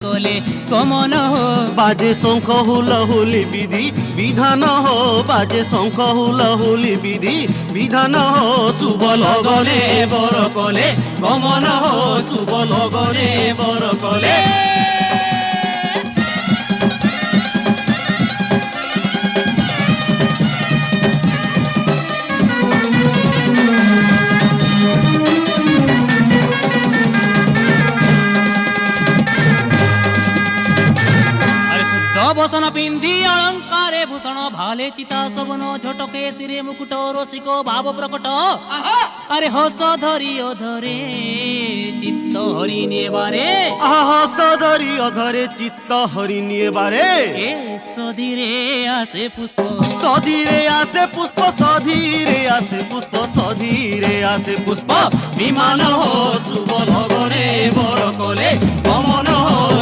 কলে কমন হো বাজে শঙ্খ হুলহুলি বিধি বিধান হো বাজে শঙ্খ হুলহুলি বিধি বিধান হো শুভ লগনে বর কলে গমন হো শুভ লগনে বর কলে বসন পিন্ধি অলঙ্কারে ভূষণ ভালে চিতা শোভন ঝটকে শিরে মুকুট রসিক ভাব প্রকট আরে হস ধরি অধরে চিত্ত হরি নেবারে হস ধরি অধরে চিত্ত হরি নিয়েবারে এ সধীরে আসে পুষ্প সধীরে আসে পুষ্প সধীরে আসে পুষ্প সধীরে আসে পুষ্প বিমান হো শুভ লগনে বর কলে গমন হো